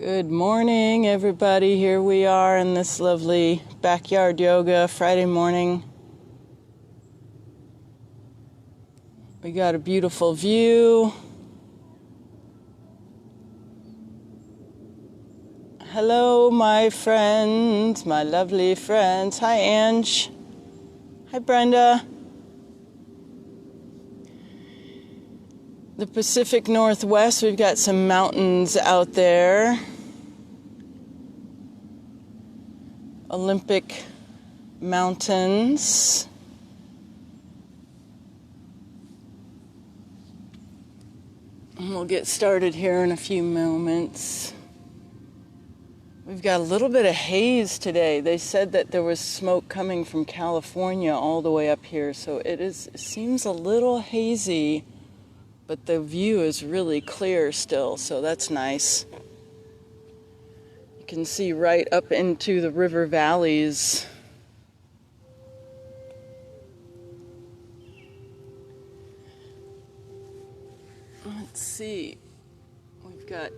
Good morning, everybody. Here we are in this lovely backyard yoga Friday morning. We got a beautiful view. Hello, my friends, my lovely friends. Hi, Ange. Hi, Brenda. The Pacific Northwest, we've got some mountains out there. Olympic Mountains. And we'll get started here in a few moments. We've got a little bit of haze today. They said that there was smoke coming from California all the way up here, so it seems a little hazy, but the view is really clear still, so that's nice. You can see right up into the river valleys. Let's see. We've got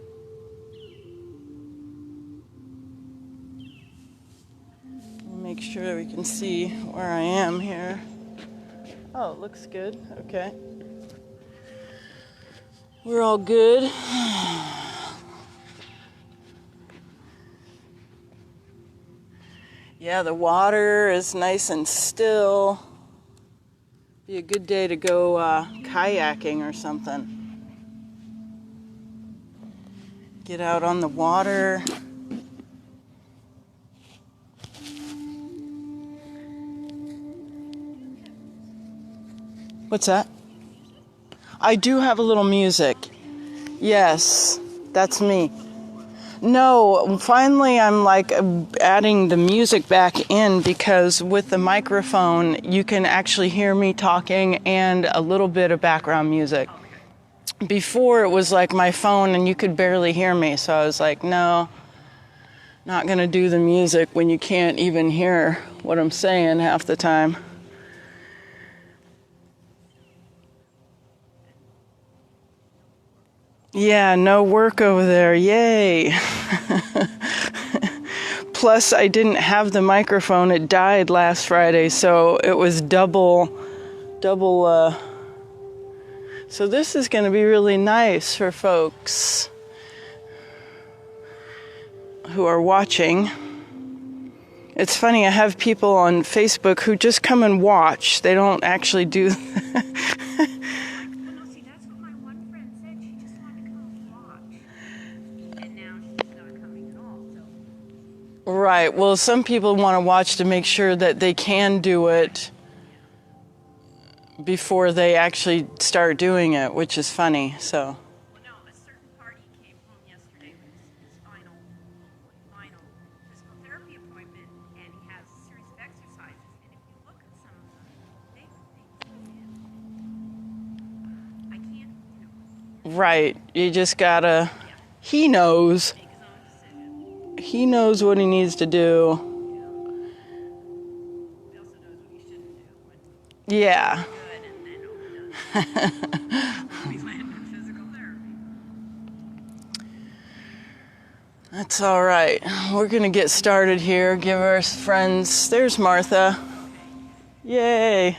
make sure we can see where I am here. Oh, it looks good. Okay. We're all good. Yeah, the water is nice and still. Be a good day to go kayaking or something. Get out on the water. What's that? I do have a little music. Yes, that's me. No, finally I'm adding the music back in because with the microphone you can actually hear me talking and a little bit of background music. Before it was like my phone and you could barely hear me, so I was like, no, not gonna do the music when you can't even hear what I'm saying half the time. Yeah, no work over there. Yay. Plus, I didn't have the microphone. It died last Friday, so it was double. So this is going to be really nice for folks who are watching. It's funny, I have people on Facebook who just come and watch. They don't actually do Right. Well, some people want to watch to make sure that they can do it before they actually start doing it, which is funny. So. Well, no, a certain party came home yesterday with his final physical therapy appointment, and he has a series of exercises. And if you look at some of them, they I can't, Right. You just gotta. He knows. He knows what he needs to do. He also knows what he shouldn't do. Yeah. Good, and then we land in physical therapy. That's all right. We're gonna get started here. Give our friends. There's Martha. Yay.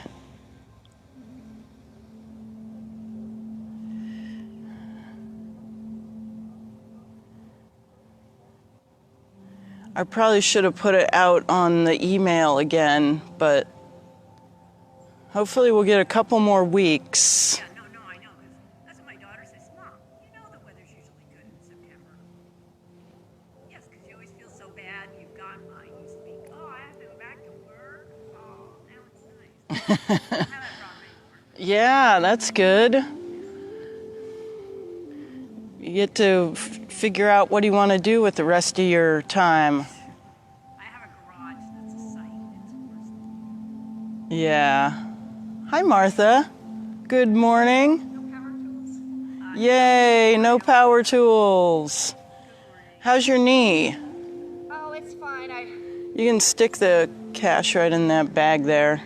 I probably should have put it out on the email again, but hopefully we'll get a couple more weeks. Yeah, no, I know. That's what my daughter says. Mom, you know the weather's usually good in September. Yes, because you always feel so bad. You've got, you speak, I have to go back to work. Oh, now it's nice. I don't have that problem anymore. Yeah, that's good. You get to figure out what you want to do with the rest of your time. I have a garage that's a site. It's worse. Yeah. Hi, Martha. Good morning. No power tools. Yay, no power tools. How's your knee? Oh, it's fine. You can stick the cash right in that bag there.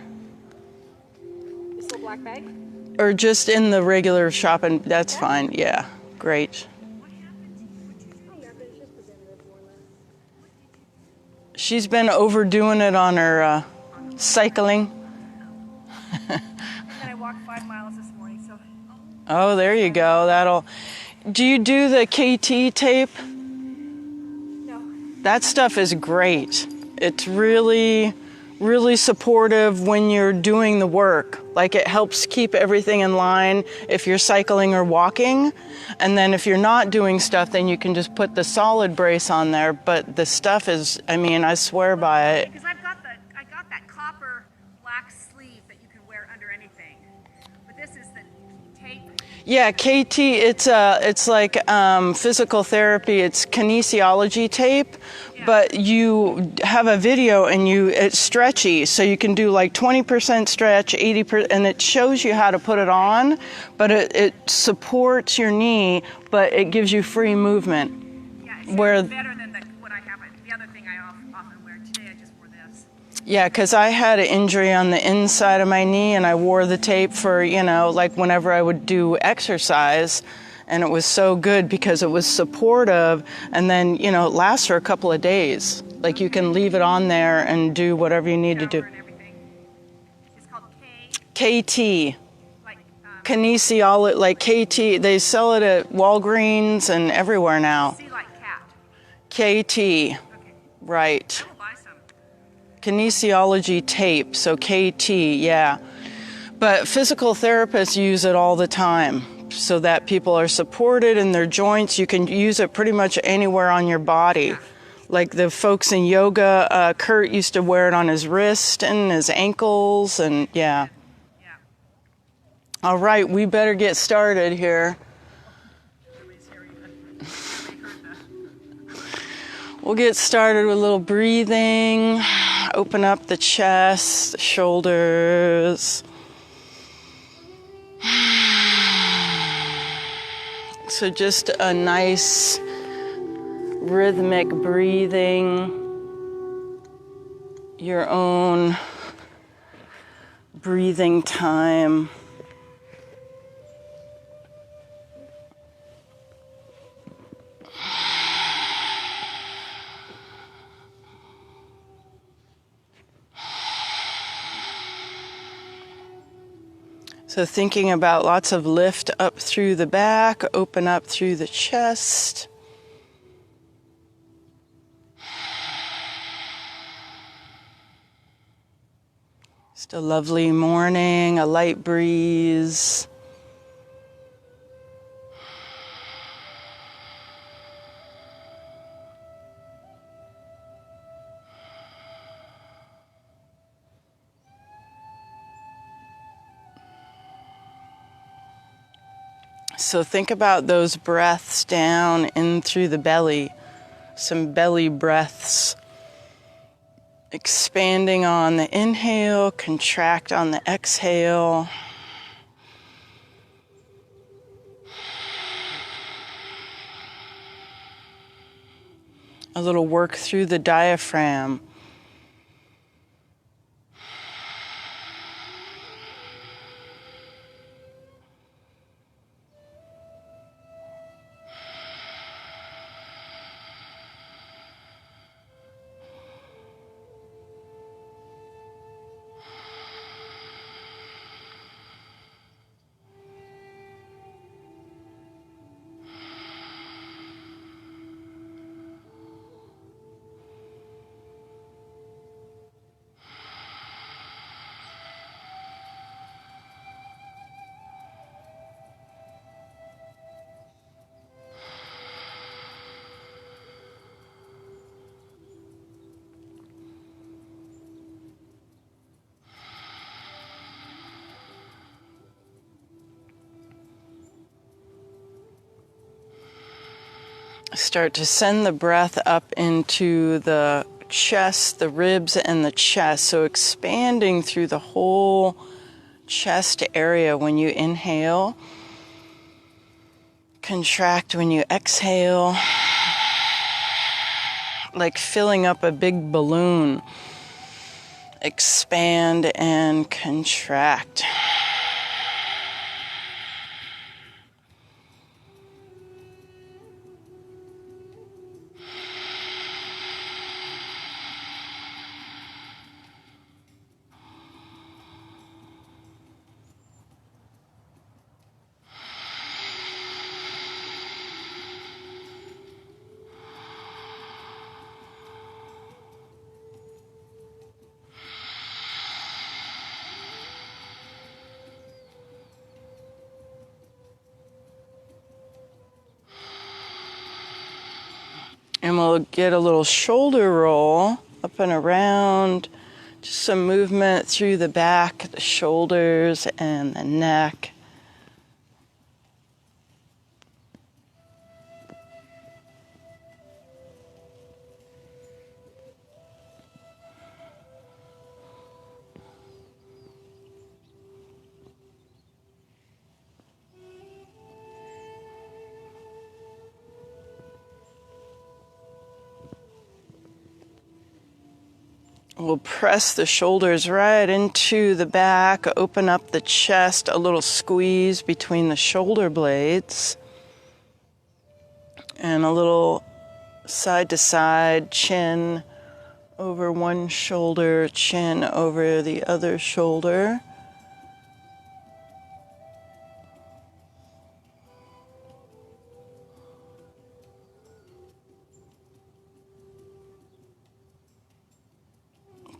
This little black bag? Or just in the regular shopping. That's fine. Yeah, great. What happened to you? What'd you do? She's been overdoing it on her cycling. And then I walked 5 miles this morning, so. Oh, there you go. Do you do the KT tape? No. That stuff is great. It's really, really supportive when you're doing the work. Like, it helps keep everything in line if you're cycling or walking. And then if you're not doing stuff, then you can just put the solid brace on there. But the stuff is, I mean, I swear by it. Because I got that copper black sleeve that you can wear under anything. But this is the tape. Yeah, KT, it's like physical therapy. It's kinesiology tape, but you have a video and it's stretchy, so you can do like 20% stretch, 80%, and it shows you how to put it on, but it supports your knee, but it gives you free movement. Yeah, it's better than what I have. The other thing I often wear. Today I just wore this. Yeah, because I had an injury on the inside of my knee, and I wore the tape for, like whenever I would do exercise, and it was so good because it was supportive, and then, it lasts for a couple of days. Like, you can leave it on there and do whatever you need to do. And everything. It's called KT. like Kinesiology, like KT. They sell it at Walgreens and everywhere now. C like cat. KT. Okay. Right. I will buy some. Kinesiology tape, so KT, yeah. But physical therapists use it all the time so that people are supported in their joints. You can use it pretty much anywhere on your body. Like the folks in yoga, Kurt used to wear it on his wrist and his ankles, and yeah. Yeah. All right, we better get started here. We'll get started with a little breathing. Open up the chest, the shoulders. So just a nice rhythmic breathing, your own breathing time. So thinking about lots of lift up through the back, open up through the chest. Just a lovely morning, a light breeze. So think about those breaths down in through the belly, some belly breaths. Expanding on the inhale, contract on the exhale. A little work through the diaphragm. Start to send the breath up into the chest, the ribs, and the chest. So expanding through the whole chest area when you inhale. Contract when you exhale. Like filling up a big balloon. Expand and contract. we'll get a little shoulder roll up and around. Just some movement through the back, the shoulders, and the neck. We'll press the shoulders right into the back, open up the chest, a little squeeze between the shoulder blades, and a little side to side, chin over one shoulder, chin over the other shoulder.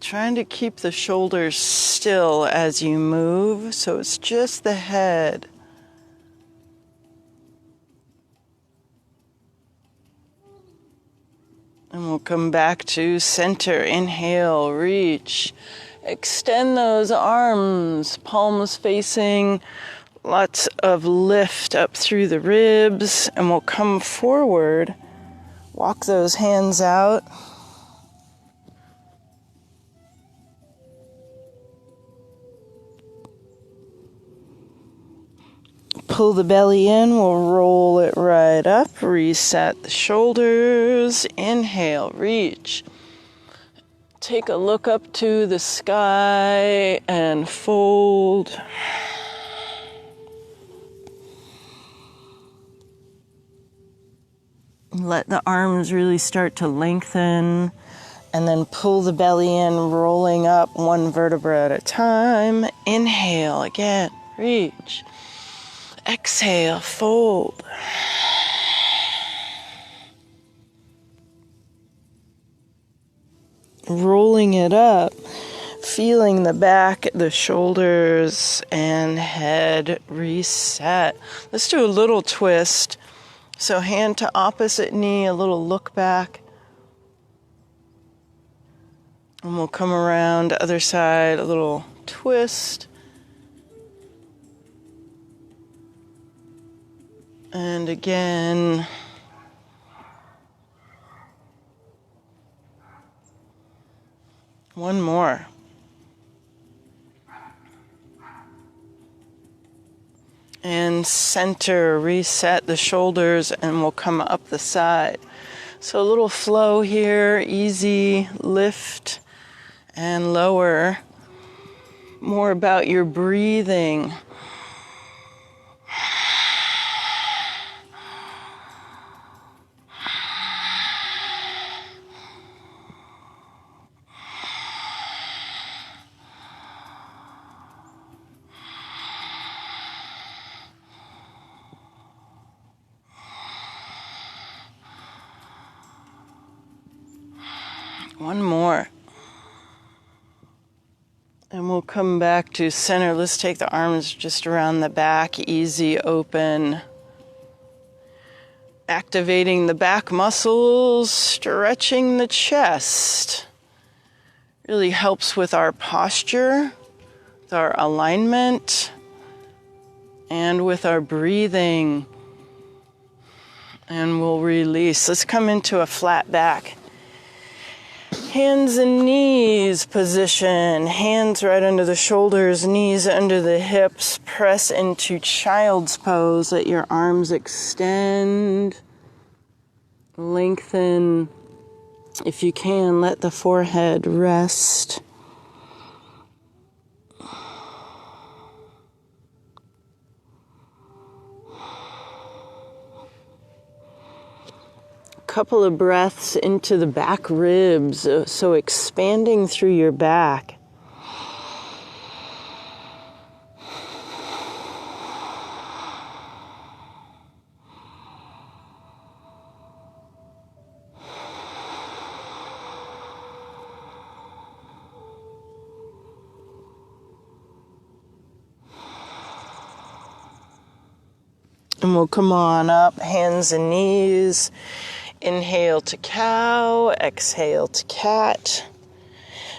Trying to keep the shoulders still as you move, so it's just the head. And we'll come back to center. Inhale, reach. Extend those arms, palms facing, lots of lift up through the ribs, and we'll come forward. Walk those hands out. Pull the belly in, we'll roll it right up, reset the shoulders, inhale, reach. Take a look up to the sky and fold. Let the arms really start to lengthen, and then pull the belly in, rolling up one vertebra at a time. Inhale again, reach. Exhale, fold. Rolling it up, feeling the back, the shoulders, and head reset. Let's do a little twist. So hand to opposite knee, a little look back. And we'll come around the other side, a little twist. And again. One more. And center, reset the shoulders, and we'll come up the side. So a little flow here, easy lift and lower. More about your breathing. One more. And we'll come back to center. Let's take the arms just around the back, easy, open. Activating the back muscles, stretching the chest. Really helps with our posture, with our alignment, and with our breathing. And we'll release. Let's come into a flat back. Hands and knees position. Hands right under the shoulders, knees under the hips. Press into child's pose. Let your arms extend. Lengthen. If you can, let the forehead rest. Couple of breaths into the back ribs, so expanding through your back. And we'll come on up, hands and knees. Inhale to cow, exhale to cat.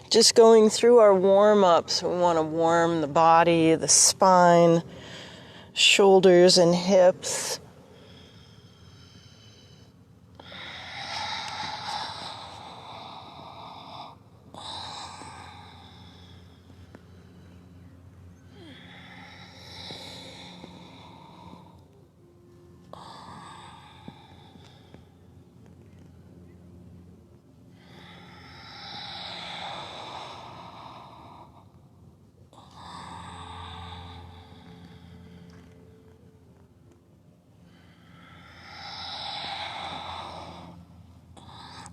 Just going through our warm-ups. We want to warm the body, the spine, shoulders and hips.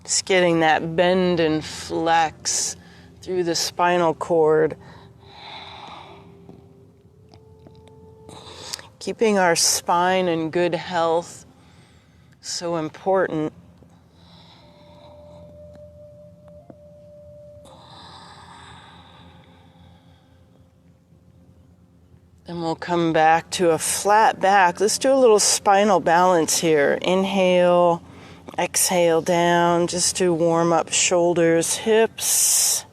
Just getting that bend and flex through the spinal cord. Keeping our spine in good health, so important. Then we'll come back to a flat back. Let's do a little spinal balance here. Inhale. Exhale down just to warm up shoulders, hips.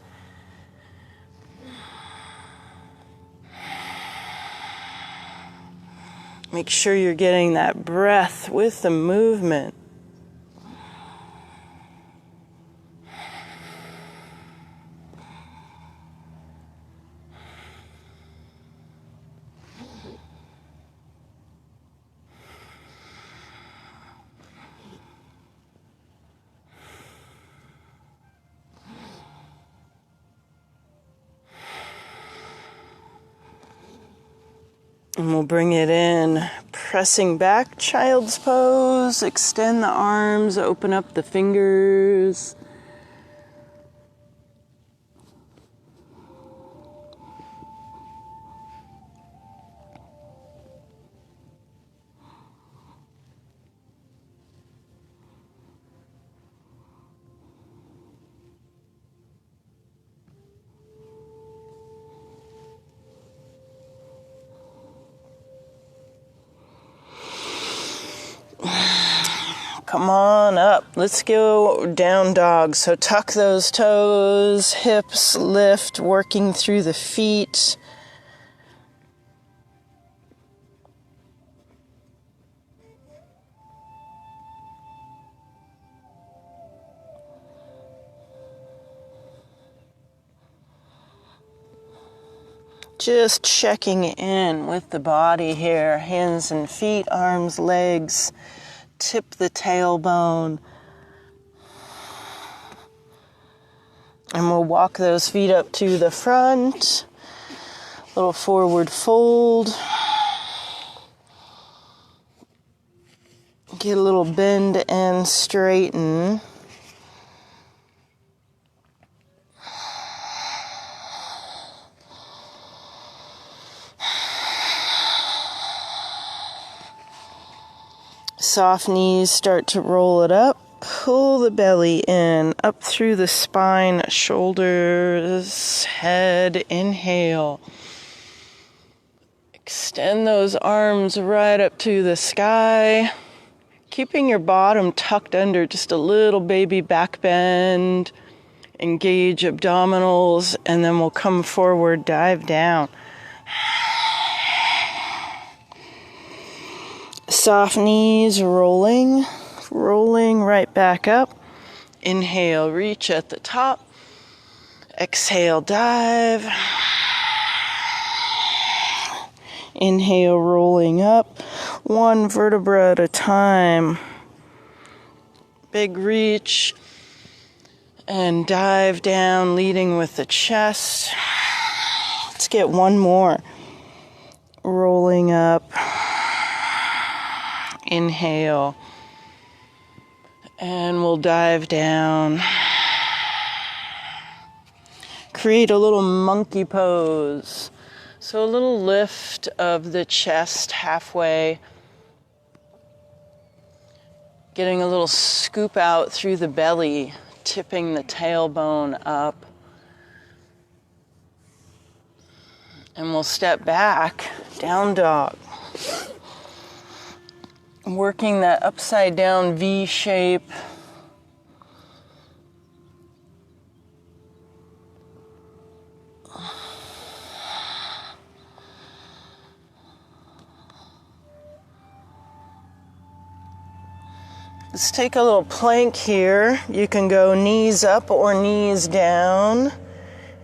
Make sure you're getting that breath with the movement. And we'll bring it in, pressing back, child's pose. Extend the arms, open up the fingers. Come on up. Let's go down dog. So tuck those toes, hips lift, working through the feet. Just checking in with the body here, hands and feet, arms, legs. Tip the tailbone. And we'll walk those feet up to the front. Little forward fold. Get a little bend and straighten. Soft knees, start to roll it up. Pull the belly in, up through the spine, shoulders, head. Inhale. Extend those arms right up to the sky. Keeping your bottom tucked under, just a little baby back bend. Engage abdominals, and then we'll come forward, dive down. Soft knees, rolling right back up. Inhale, reach at the top. Exhale, dive. Inhale, rolling up. One vertebra at a time. Big reach. And dive down, leading with the chest. Let's get one more. Rolling up. Inhale. And we'll dive down. Create a little monkey pose. So a little lift of the chest halfway. Getting a little scoop out through the belly, tipping the tailbone up. And we'll step back, down dog. Working that upside down V shape. Let's take a little plank here. You can go knees up or knees down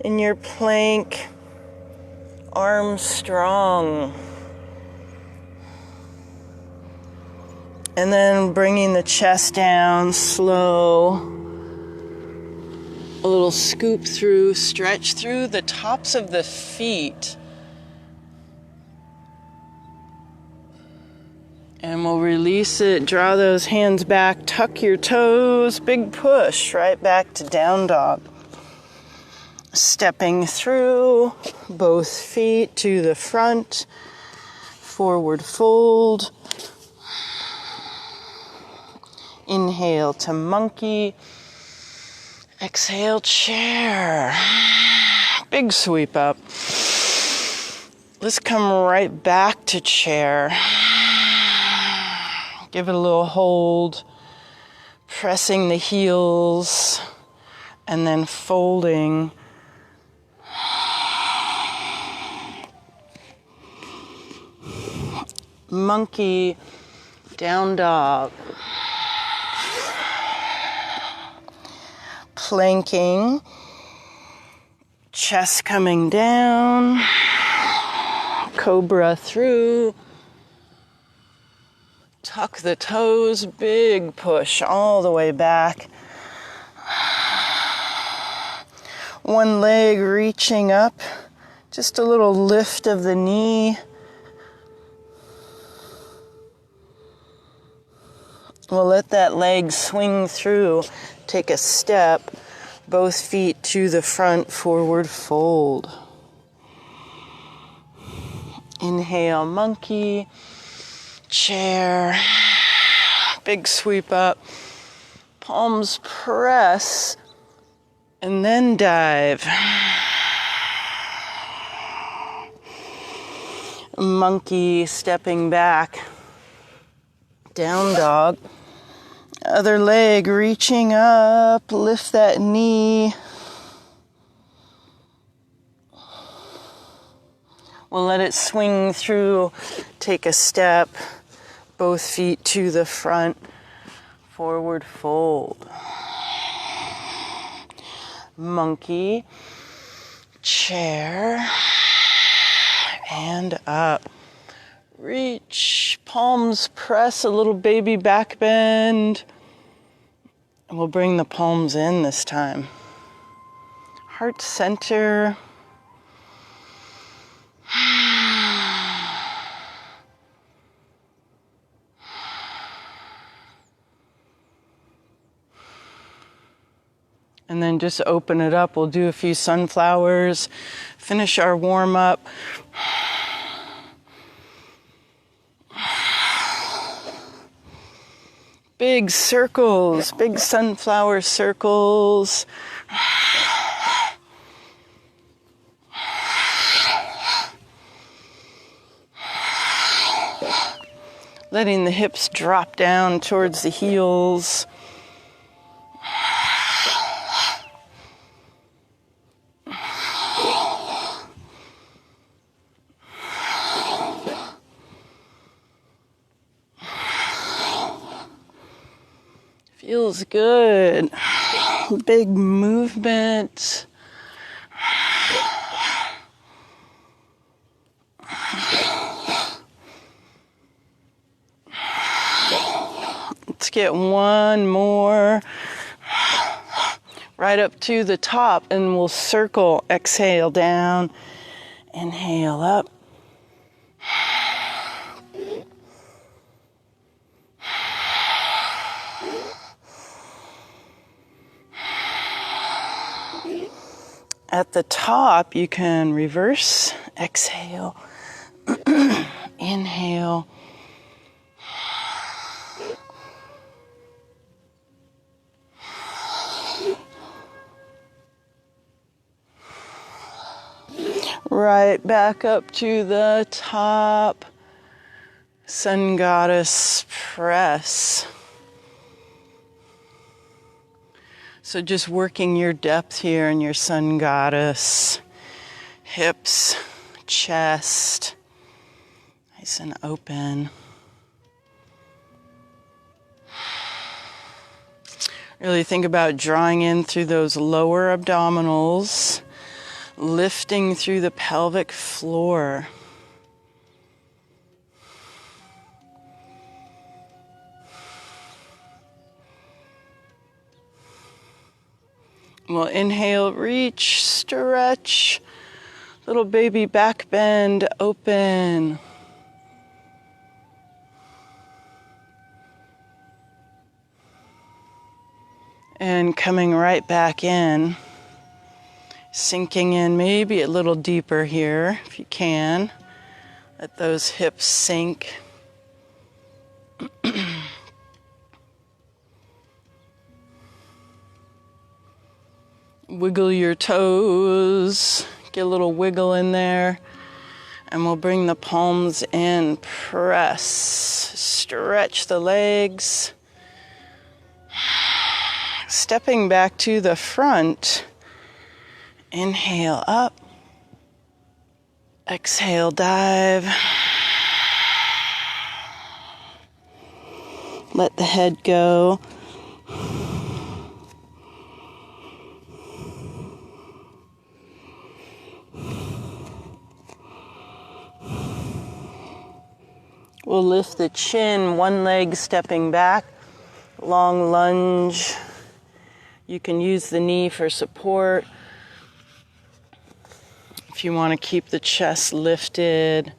in your plank, arms strong. And then bringing the chest down, slow. A little scoop through, stretch through the tops of the feet. And we'll release it, draw those hands back, tuck your toes, big push right back to down dog. Stepping through, both feet to the front, forward fold. Inhale to monkey, exhale chair. Big sweep up. Let's come right back to chair. Give it a little hold, pressing the heels, and then folding. Monkey, down dog. Planking, chest coming down, cobra through. Tuck the toes, big push all the way back. One leg reaching up, just a little lift of the knee. We'll let that leg swing through. Take a step, both feet to the front, forward fold. Inhale, monkey. Chair, big sweep up, palms press, and then dive. Monkey, stepping back, down dog. Other leg reaching up, lift that knee. We'll let it swing through, take a step. Both feet to the front, forward fold. Monkey, chair, and up. Reach, palms press, a little baby back bend. And we'll bring the palms in this time. Heart center. And then just open it up. We'll do a few sunflowers, finish our warm up. Big circles, big sunflower circles. Letting the hips drop down towards the heels. Feels good. Big movement. Let's get one more. Right up to the top, and we'll circle. Exhale down. Inhale up. At the top, you can reverse, exhale, inhale, right back up to the top, Sun Goddess press. So just working your depth here in your Sun Goddess, hips, chest, nice and open. Really think about drawing in through those lower abdominals, lifting through the pelvic floor. We'll inhale, reach, stretch, little baby back bend, open. And coming right back in, sinking in maybe a little deeper here if you can. Let those hips sink. Wiggle your toes, get a little wiggle in there, and we'll bring the palms in, press, stretch the legs. Stepping back to the front, inhale up, exhale dive. Let the head go. We'll lift the chin, one leg stepping back, long lunge. You can use the knee for support. If you want to keep the chest lifted.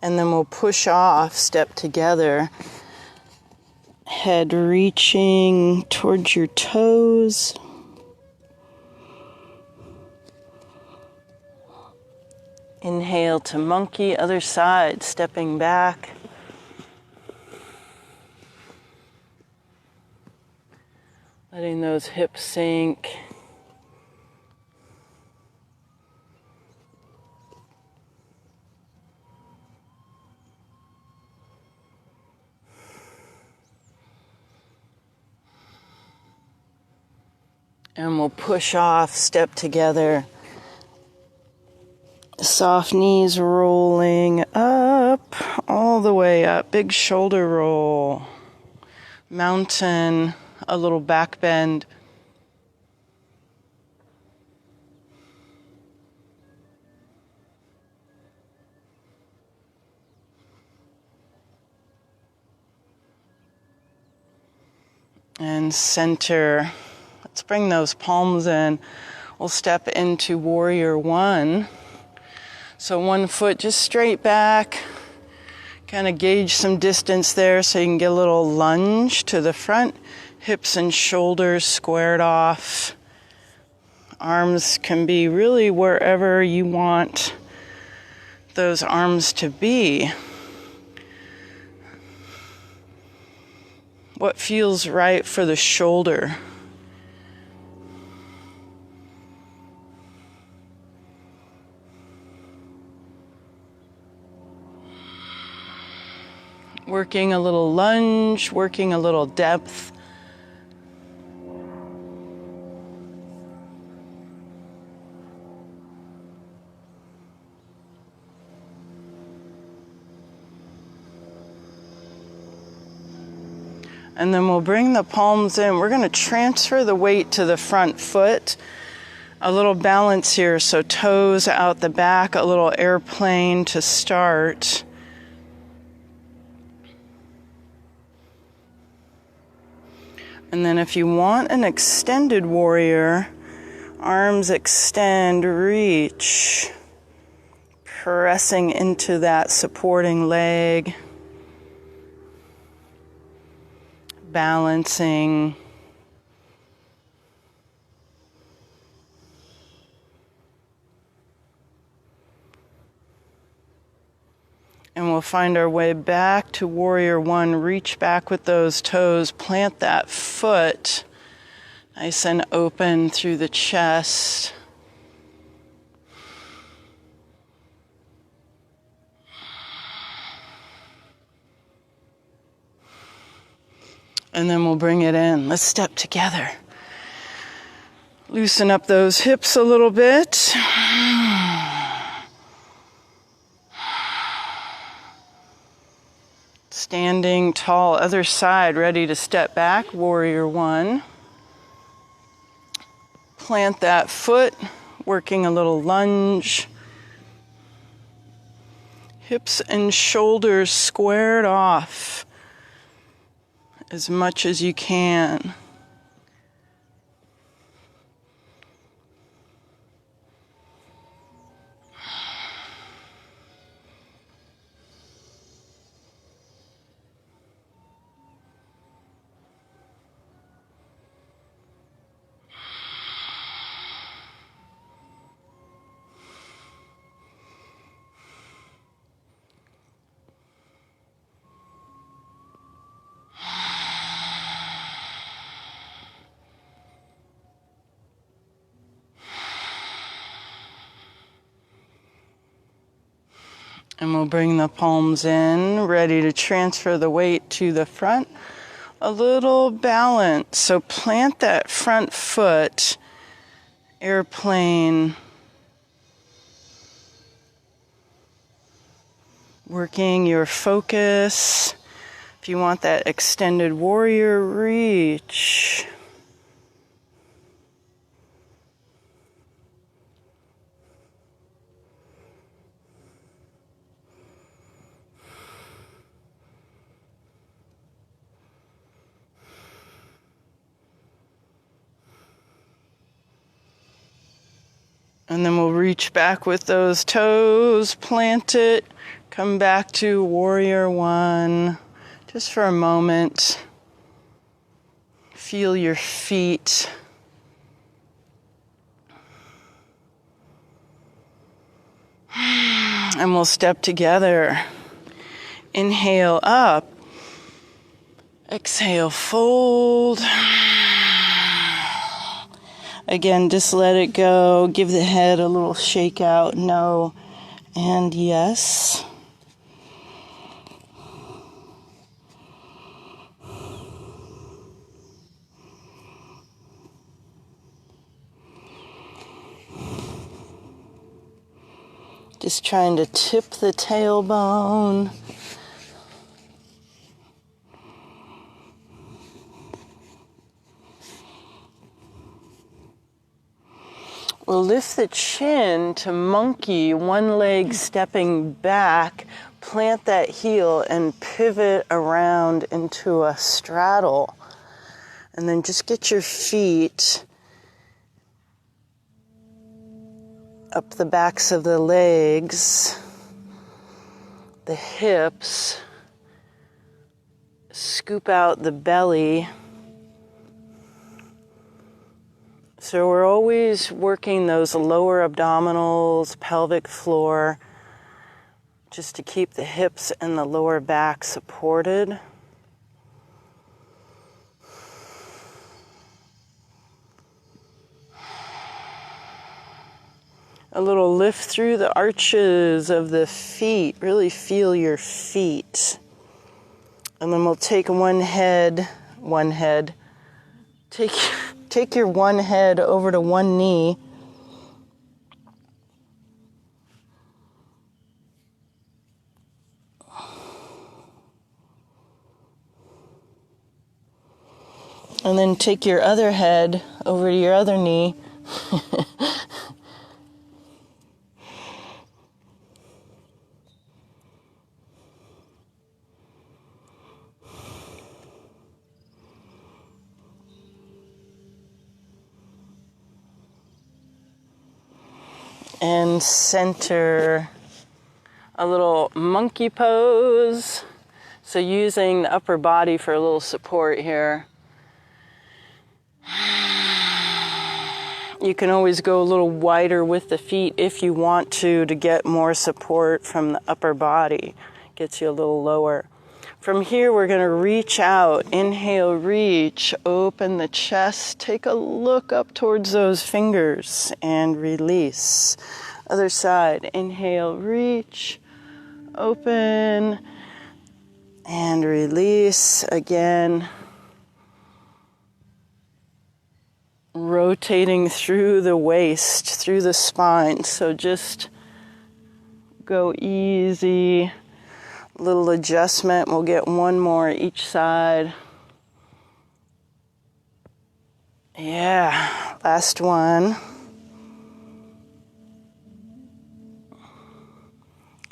And then we'll push off, step together. Head reaching towards your toes. Inhale to monkey, other side, stepping back. Letting those hips sink. And we'll push off, step together. Soft knees rolling up, all the way up. Big shoulder roll. Mountain, a little back bend. And center. Let's bring those palms in. We'll step into warrior one. So one foot just straight back. Kind of gauge some distance there so you can get a little lunge to the front. Hips and shoulders squared off. Arms can be really wherever you want those arms to be. What feels right for the shoulder? Working a little lunge, working a little depth. And then we'll bring the palms in. We're going to transfer the weight to the front foot. A little balance here, so toes out the back, a little airplane to start. And then if you want an extended warrior, arms extend, reach, pressing into that supporting leg, balancing. And we'll find our way back to warrior one. Reach back with those toes. Plant that foot nice and open through the chest. And then we'll bring it in. Let's step together. Loosen up those hips a little bit. Standing tall, other side, ready to step back, warrior one. Plant that foot, working a little lunge. Hips and shoulders squared off as much as you can. And we'll bring the palms in, ready to transfer the weight to the front. A little balance. So plant that front foot, airplane. Working your focus. If you want that extended warrior reach. And then we'll reach back with those toes, plant it, come back to warrior one, just for a moment. Feel your feet. And we'll step together. Inhale up. Exhale, fold. Again, just let it go. Give the head a little shake out. No and yes. Just trying to tip the tailbone. We'll lift the chin to monkey, one leg stepping back, plant that heel and pivot around into a straddle. And then just get your feet up the backs of the legs, the hips, scoop out the belly. So we're always working those lower abdominals, pelvic floor, just to keep the hips and the lower back supported. A little lift through the arches of the feet. Really feel your feet. And then we'll take one head. Take your one head over to one knee. And then take your other head over to your other knee. And center, a little monkey pose. So using the upper body for a little support here. You can always go a little wider with the feet if you want to get more support from the upper body. Gets you a little lower. From here, we're going to reach out. Inhale, reach, open the chest. Take a look up towards those fingers and release. Other side. Inhale, reach, open, and release. Again. Rotate rotating through the waist, through the spine. So just go easy. Little adjustment. We'll get one more each side. Yeah, last one.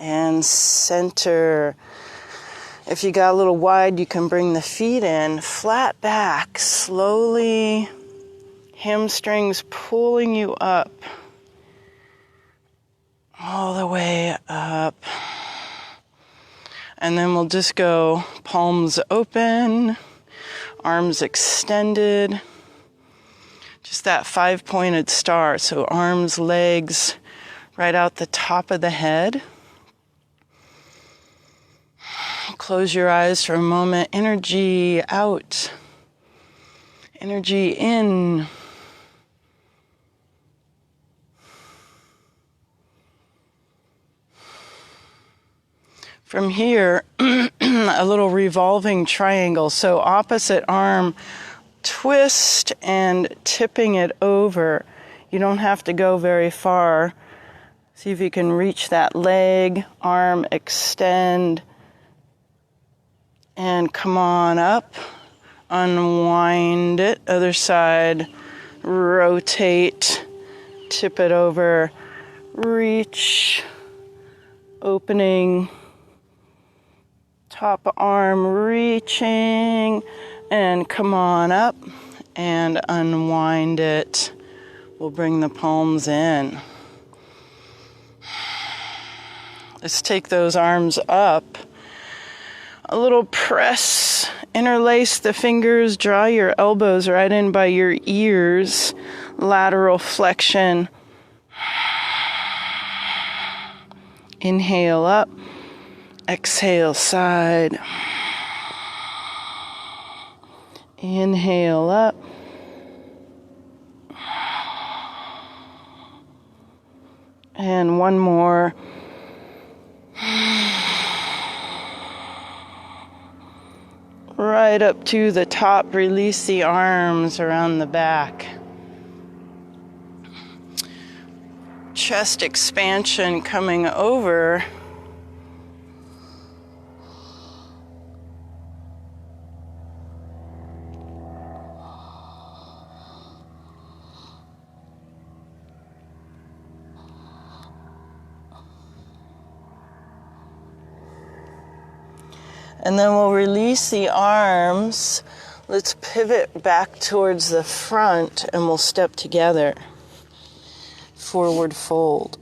And center. If you got a little wide, you can bring the feet in, flat back, slowly, hamstrings pulling you up, all the way up. And then we'll just go palms open, arms extended, just that 5-pointed star. So arms, legs, right out the top of the head. Close your eyes for a moment. Energy out. Energy in. From here, a little revolving triangle. So opposite arm, twist and tipping it over. You don't have to go very far. See if you can reach that leg, arm, extend. And come on up, unwind it, other side, rotate, tip it over, reach, opening, top arm reaching, and come on up and unwind it. We'll bring the palms in. Let's take those arms up. A little press, interlace the fingers, draw your elbows right in by your ears, lateral flexion. Inhale up, exhale side. Inhale up. And one more. Right up to the top, release the arms around the back. Chest expansion coming over. And then we'll release the arms. Let's pivot back towards the front and we'll step together. Forward fold.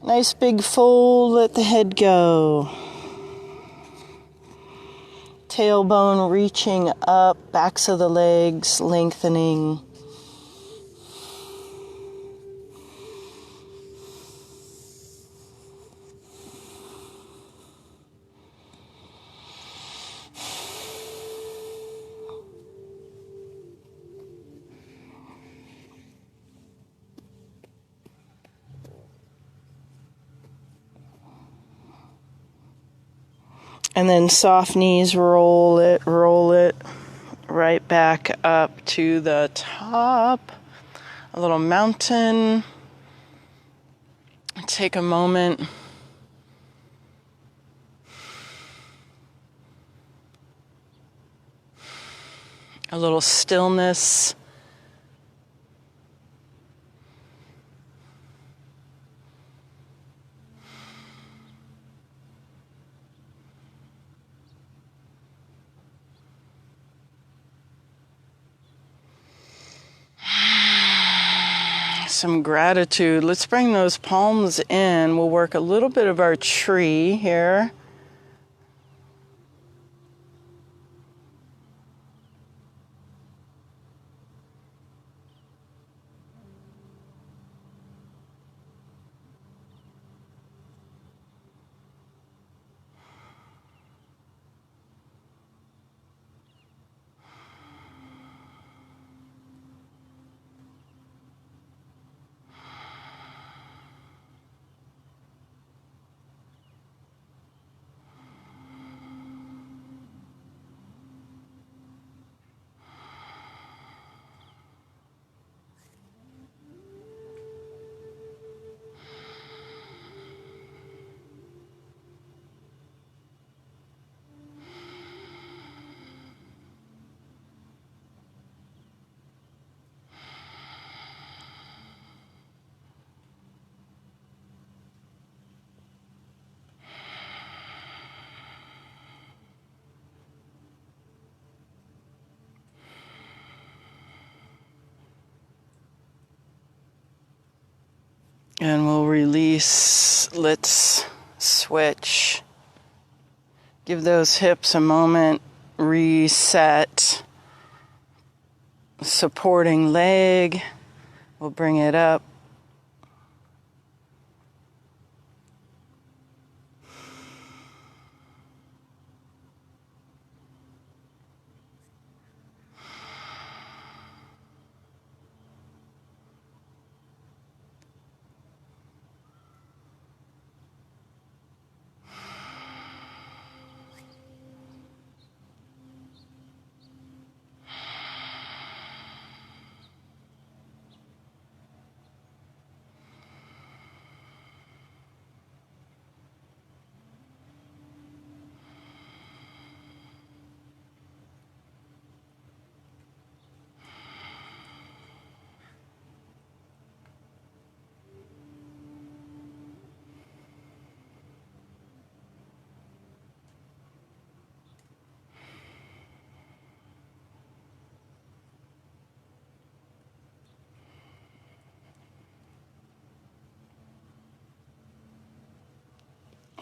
Nice big fold, let the head go. Tailbone reaching up, backs of the legs lengthening. And then soft knees, roll it right back up to the top. A little mountain. Take a moment. A little stillness. Some gratitude. Let's bring those palms in. We'll work a little bit of our tree here. And we'll release. Let's switch. Give those hips a moment. Reset. Supporting leg. We'll bring it up.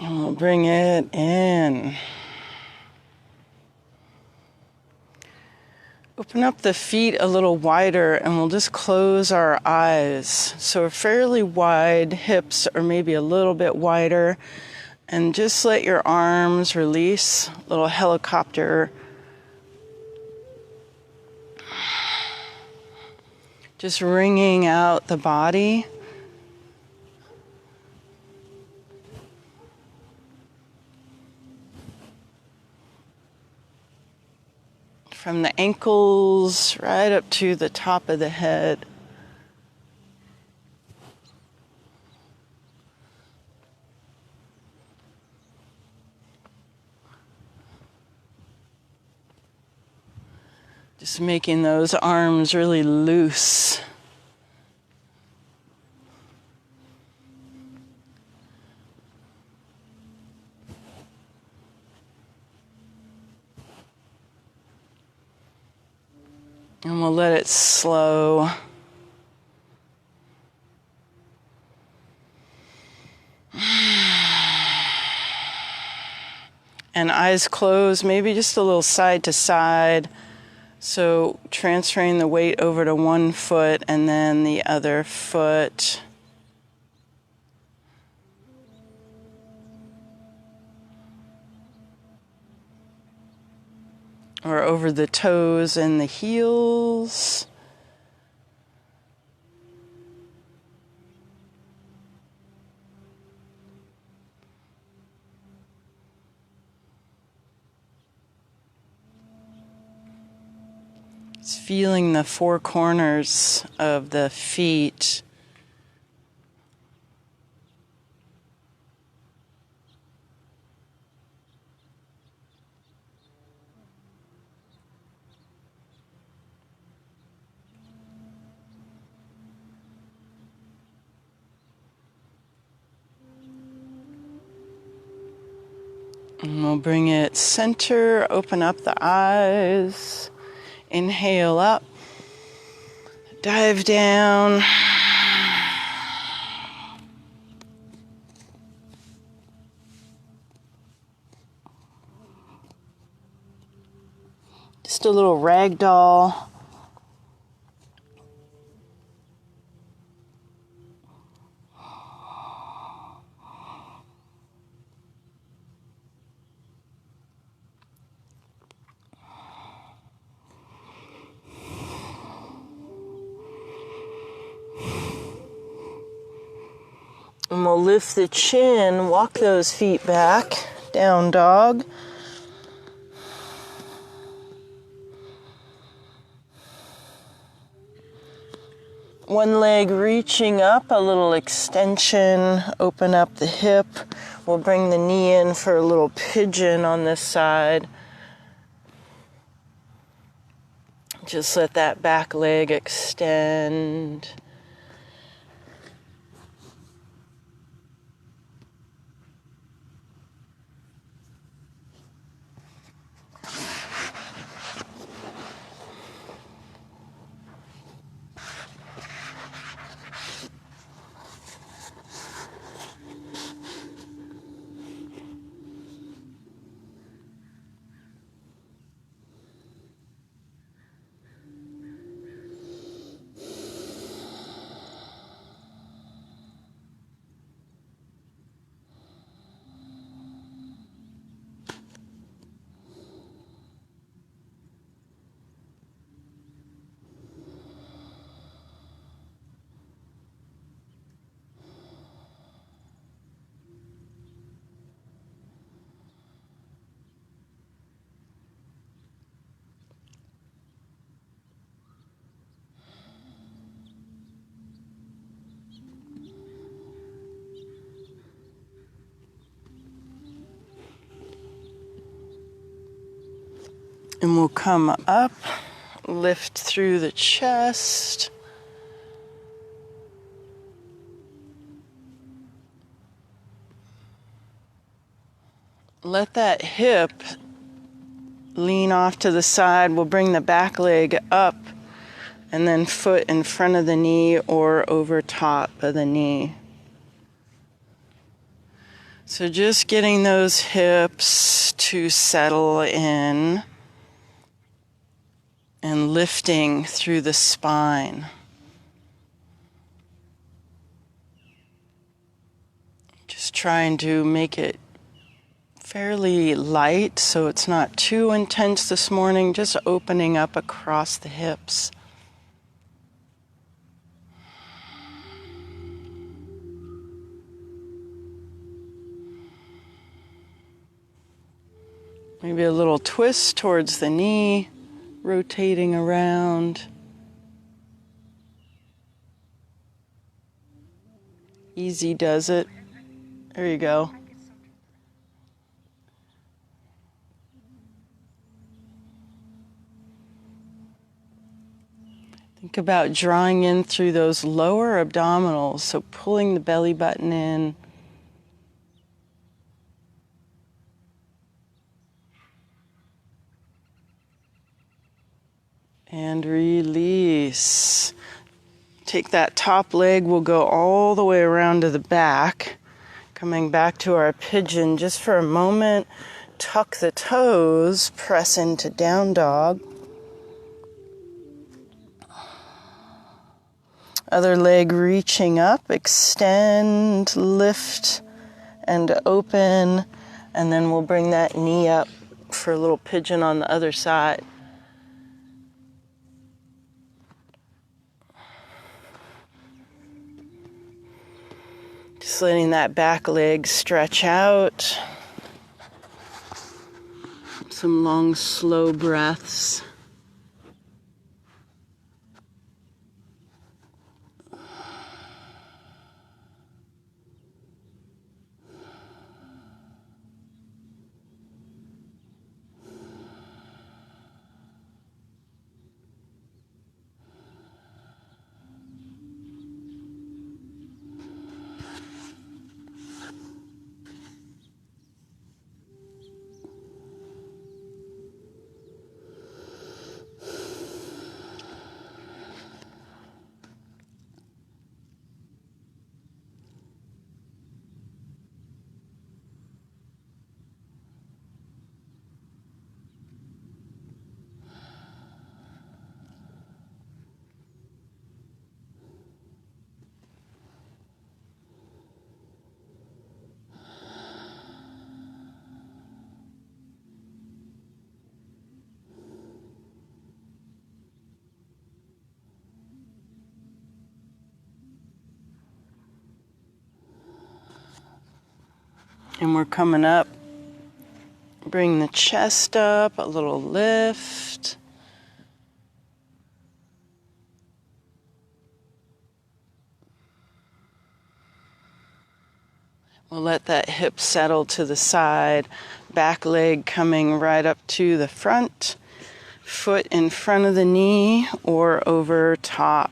And we'll bring it in. Open up the feet a little wider and we'll just close our eyes. So fairly wide, hips are maybe a little bit wider. And just let your arms release, little helicopter. Just wringing out the body. From the ankles right up to the top of the head. Just making those arms really loose. And we'll let it slow. And eyes closed, maybe just a little side to side. So transferring the weight over to one foot and then the other foot. Or over the toes and the heels. It's feeling the four corners of the feet. And we'll bring it center, open up the eyes, inhale up, dive down. Just a little ragdoll. And we'll lift the chin, walk those feet back, down dog. One leg reaching up, a little extension, open up the hip. We'll bring the knee in for a little pigeon on this side. Just let that back leg extend. And we'll come up, lift through the chest. Let that hip lean off to the side. We'll bring the back leg up and then foot in front of the knee or over top of the knee. So just getting those hips to settle in and lifting through the spine. Just trying to make it fairly light so it's not too intense this morning, just opening up across the hips. Maybe a little twist towards the knee, rotating around. Easy does it. There you go. Think about drawing in through those lower abdominals, so pulling the belly button in. And release. Take that top leg, we'll go all the way around to the back. Coming back to our pigeon just for a moment. Tuck the toes, press into down dog. Other leg reaching up, extend, lift, and open. And then we'll bring that knee up for a little pigeon on the other side. Just letting that back leg stretch out. Some long, slow breaths. And we're coming up. Bring the chest up, a little lift. We'll let that hip settle to the side. Back leg coming right up to the front. Foot in front of the knee or over top.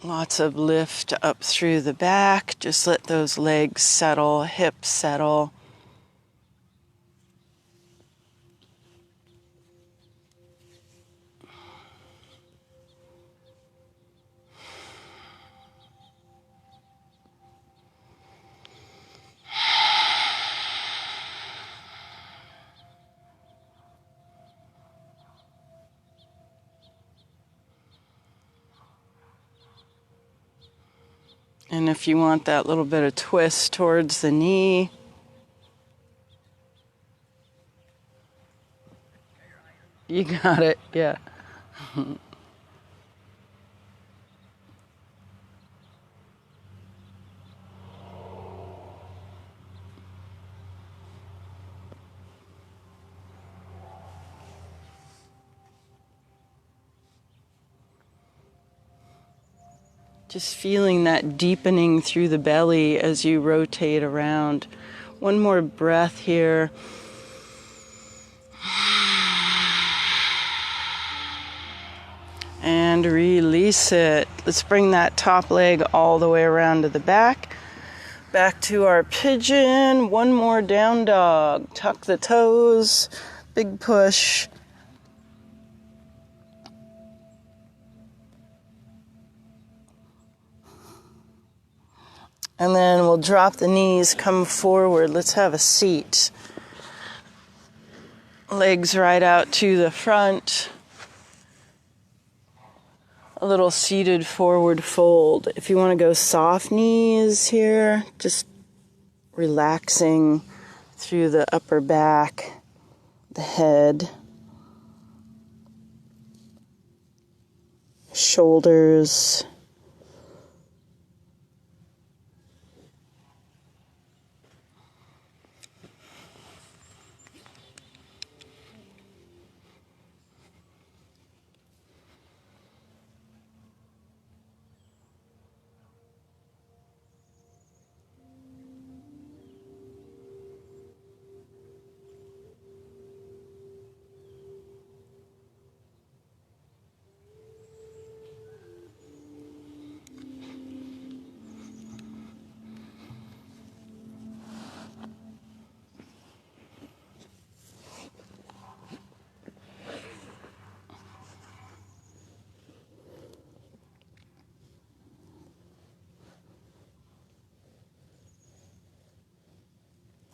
Lots of lift up through the back. Just let those legs settle, hips settle. And if you want that little bit of twist towards the knee, you got it, yeah. Just feeling that deepening through the belly as you rotate around. One more breath here. And release it. Let's bring that top leg all the way around to the back. Back to our pigeon. One more down dog. Tuck the toes. Big push. And then we'll drop the knees, come forward. Let's have a seat. Legs right out to the front. A little seated forward fold. If you want to go soft knees here, just relaxing through the upper back, the head, shoulders.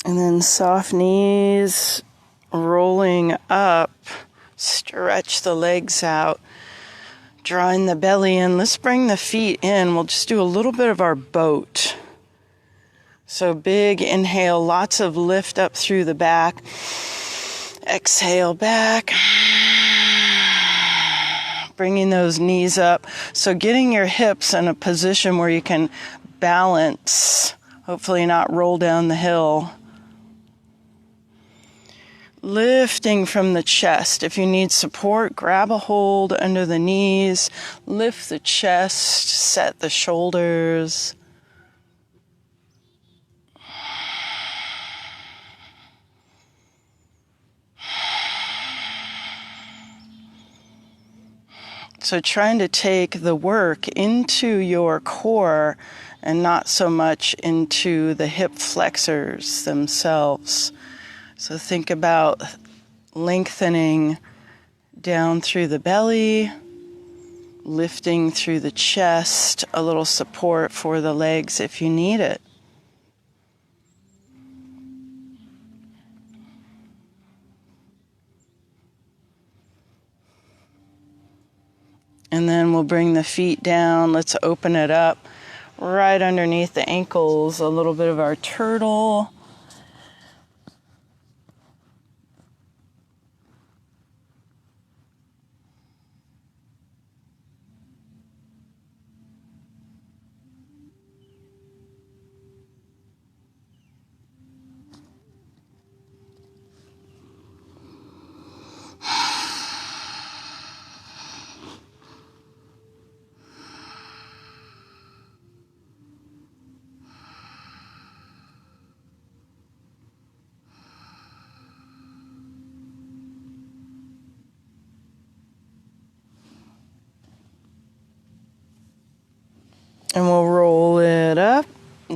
And then soft knees, rolling up, stretch the legs out, drawing the belly in. Let's bring the feet in. We'll just do a little bit of our boat. So big inhale, lots of lift up through the back. Exhale back. Bringing those knees up. So getting your hips in a position where you can balance, hopefully not roll down the hill. Lifting from the chest. If you need support, grab a hold under the knees. Lift the chest, set the shoulders. So trying to take the work into your core and not so much into the hip flexors themselves. So think about lengthening down through the belly, lifting through the chest, a little support for the legs if you need it. And then we'll bring the feet down. Let's open it up right underneath the ankles, a little bit of our turtle. And we'll roll it up,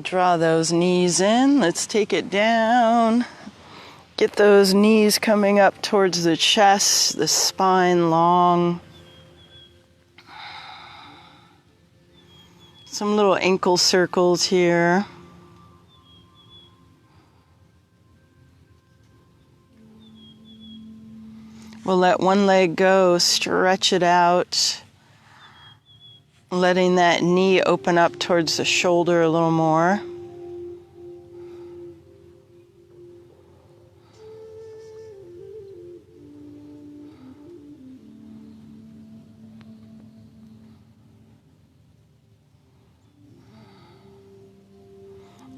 draw those knees in. Let's take it down. Get those knees coming up towards the chest, the spine long. Some little ankle circles here. We'll let one leg go, stretch it out. Letting that knee open up towards the shoulder a little more.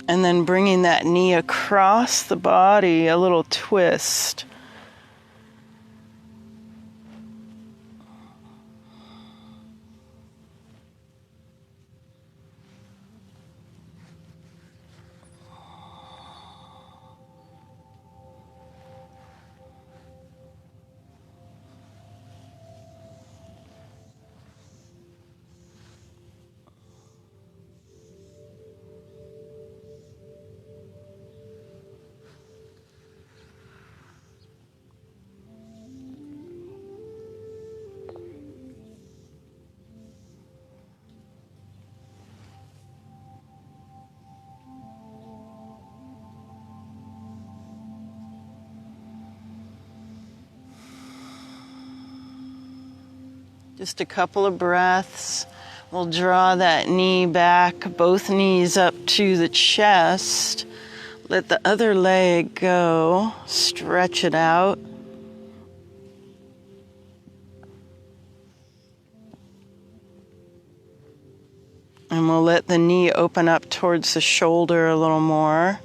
And then bringing that knee across the body, a little twist. Just a couple of breaths. We'll draw that knee back, both knees up to the chest. Let the other leg go. Stretch it out. And we'll let the knee open up towards the shoulder a little more.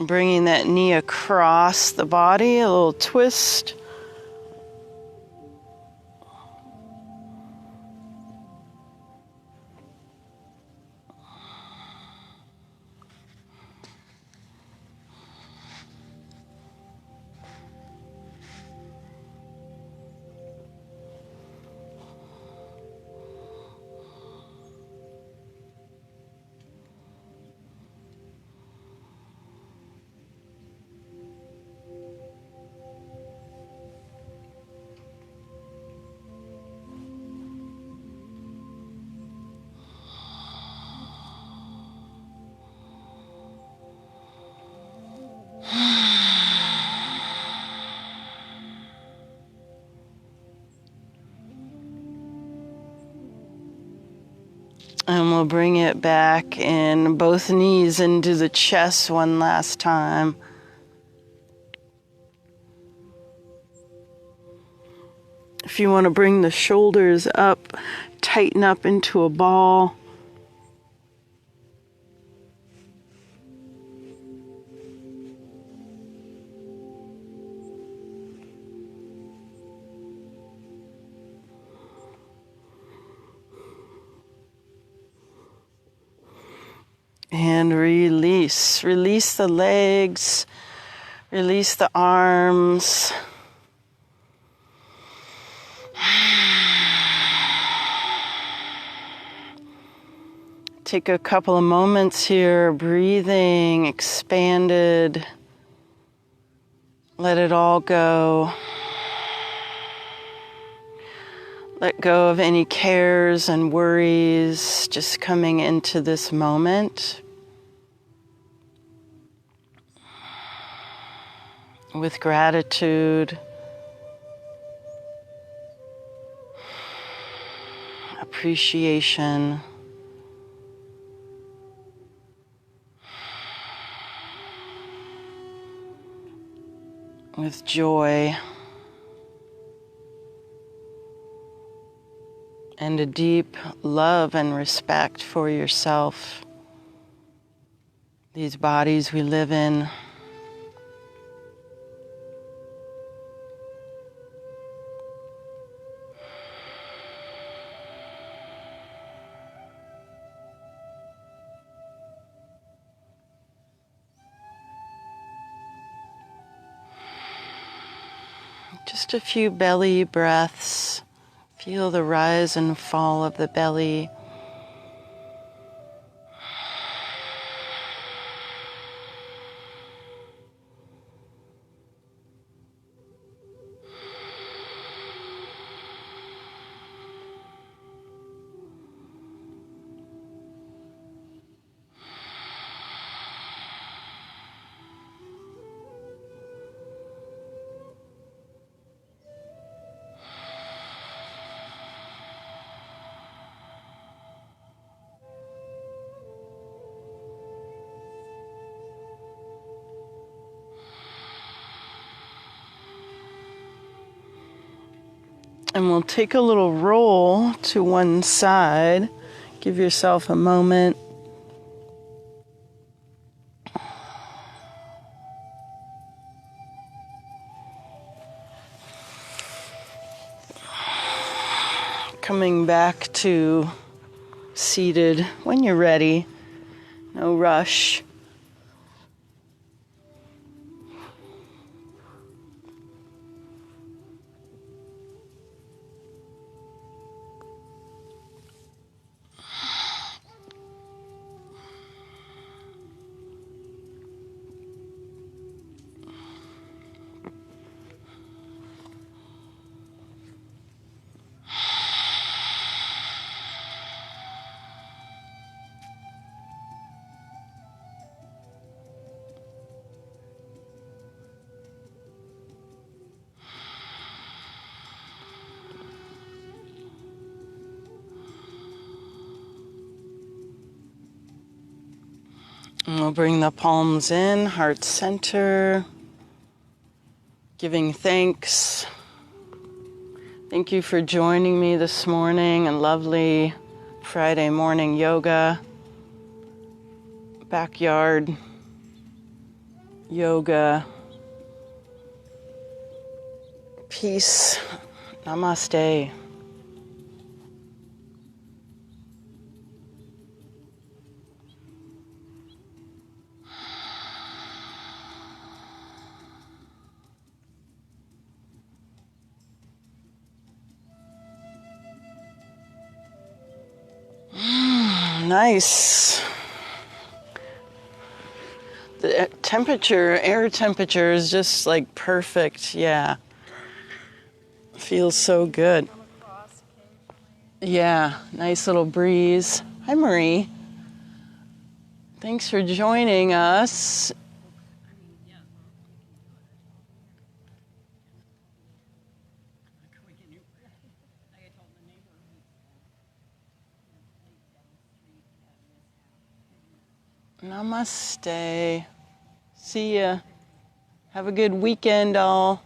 Bringing that knee across the body, a little twist. And we'll bring it back in, both knees into the chest one last time. If you want to bring the shoulders up, tighten up into a ball. And release. Release the legs. Release the arms. Take a couple of moments here, breathing, expanded. Let it all go. Let go of any cares and worries, just coming into this moment with gratitude, appreciation, with joy. And a deep love and respect for yourself, these bodies we live in. Just a few belly breaths. Feel the rise and fall of the belly. And we'll take a little roll to one side. Give yourself a moment. Coming back to seated when you're ready. No rush. And we'll bring the palms in, heart center, giving thanks. Thank you for joining me this morning and lovely Friday morning yoga, backyard yoga, peace. Namaste. Nice. The temperature, air temperature is just like perfect. Yeah. Feels so good. Yeah, nice little breeze. Hi, Marie. Thanks for joining us. Namaste. See ya. Have a good weekend, all.